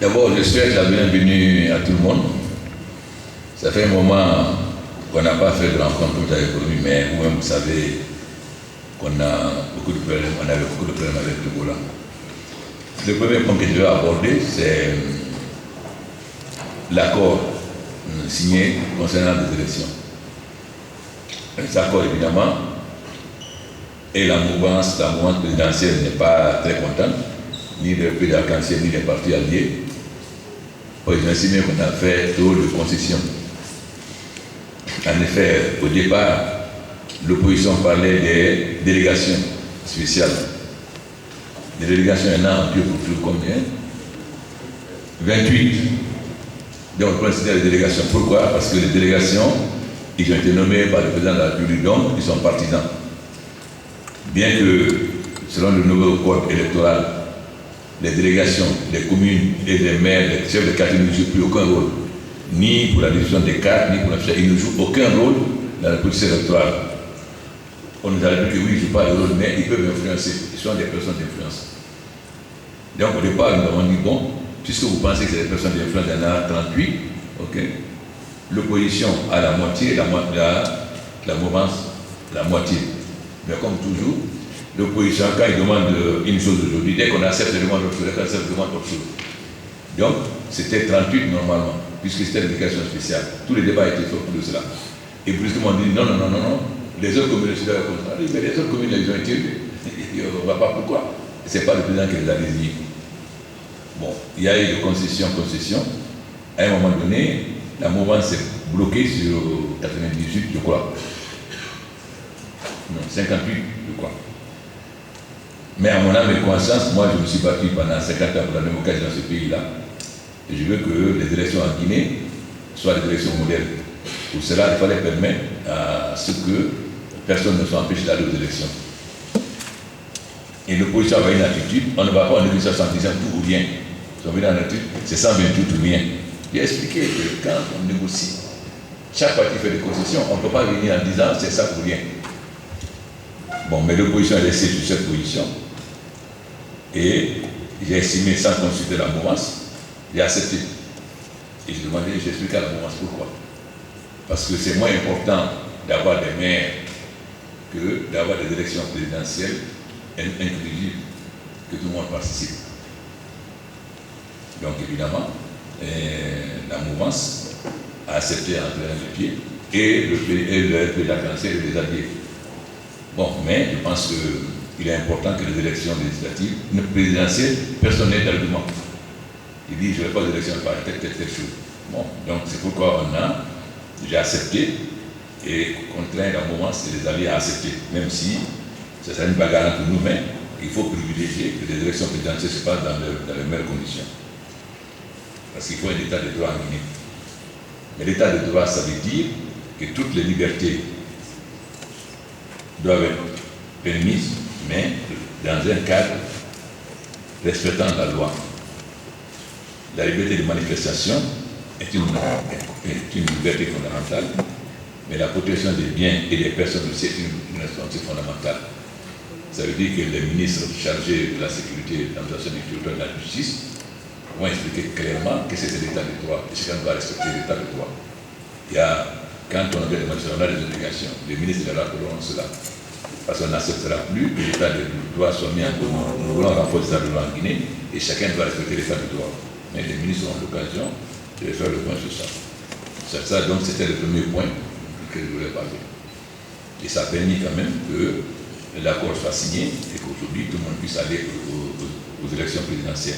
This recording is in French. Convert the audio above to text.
D'abord, je souhaite la bienvenue à tout le monde. Ça fait un moment qu'on n'a pas fait de rencontre tout à l'économie, mais vous-même, vous savez qu'on a beaucoup de problèmes, on avait beaucoup de problèmes avec le Golan. Le premier point que je vais aborder, c'est l'accord signé concernant les élections. Cet accord, évidemment, et la mouvance présidentielle n'est pas très contente, ni le pays d'arc-en-ciel, ni les partis alliés. Ils ont estimé qu'on a fait trop de concessions. En effet, au départ, l'opposition parlait des délégations spéciales. Les délégations, il y en a en Dieu pour tout combien 28. Donc on considère les délégations. Pourquoi? Parce que les délégations, ils ont été nommés par le président de la République, donc ils sont partisans. Bien que, selon le nouveau code électoral, les délégations, les communes et les maires, les chefs de quartier ne jouent plus aucun rôle, ni pour la division des cartes, ni pour la fiche. Ils ne jouent aucun rôle dans la politique électorale. On nous a dit que oui, ils ne jouent pas de rôle, mais ils peuvent influencer. Ils sont des personnes d'influence. Donc au départ, nous avons dit, bon, puisque vous pensez que c'est des personnes d'influence, il y en a 38, ok. L'opposition à la moitié, la mouvance, la moitié. Mais comme toujours, l'opposition, quand il demande une chose aujourd'hui, dès qu'on accepte, il demande autre chose, dès qu'on accepte, il demande autre chose. Donc, c'était 38 normalement, puisque c'était une délégation spéciale. Tous les débats étaient faits autour de cela. Et brusquement, on dit non, les autres communes, c'est le contraire. Mais les autres communes, ils ont été élus. On ne va pas pourquoi. Ce n'est pas le président qui les a désignés. Bon, il y a eu de concession. À un moment donné, la mouvance s'est bloquée sur 98, je crois. Non, 58, je crois. Mais à mon âme et conscience, moi je me suis battu pendant 50 ans pour la démocratie dans ce pays-là. Et je veux que les élections en Guinée soient des élections modèles. Pour cela, il fallait permettre à ce que personne ne soit empêché d'aller aux élections. Et l'opposition avait une attitude, on ne va pas en négociation en disant tout ou rien. Ils ont mis dans l'attitude, c'est 128 ou rien. J'ai expliqué que quand on négocie, chaque parti fait des concessions, on ne peut pas venir en disant c'est ça ou rien. Bon, mais l'opposition est restée sur cette position. Et j'ai estimé, sans consulter la mouvance, j'ai accepté. Et j'ai expliqué à la mouvance pourquoi. Parce que c'est moins important d'avoir des maires que d'avoir des élections présidentielles inclusives, que tout le monde participe. Donc évidemment, la mouvance a accepté en train de pied et le pays d'arc-en-ciel et les alliés. Bon, mais je pense qu'il est important que les élections législatives, présidentielles, personne n'ait d'argument. Il dit, je ne veux pas d'élection par telle chose. Bon, donc c'est pourquoi j'ai accepté et contraint la mouvance et les alliés à accepter, même si ce sera une bagarre entre nous, mais il faut privilégier que les élections présidentielles se passent dans les meilleures conditions. Parce qu'il faut un état de droit en Guinée. Mais l'état de droit, ça veut dire que toutes les libertés doivent être permises, mais dans un cadre respectant la loi. La liberté de manifestation est une liberté fondamentale, mais la protection des biens et des personnes aussi est une responsabilité fondamentale. Ça veut dire que les ministres chargés de la sécurité, de l'administration du territoire et de la justice vont expliquer clairement que c'est l'état de droit et chacun doit respecter l'état de droit. Quand on a des manifestations, on a des obligations, les ministres de la loi cela. Parce qu'on n'acceptera plus que l'état de droit soit mis en cause. Nous voulons renforcer l'état de droit en Guinée et chacun doit respecter l'état de droit. Mais les ministres ont l'occasion de faire le point sur ça. Ça donc c'était le premier point que je voulais parler. Et ça a permis quand même que l'accord soit signé et qu'aujourd'hui tout le monde puisse aller aux élections présidentielles.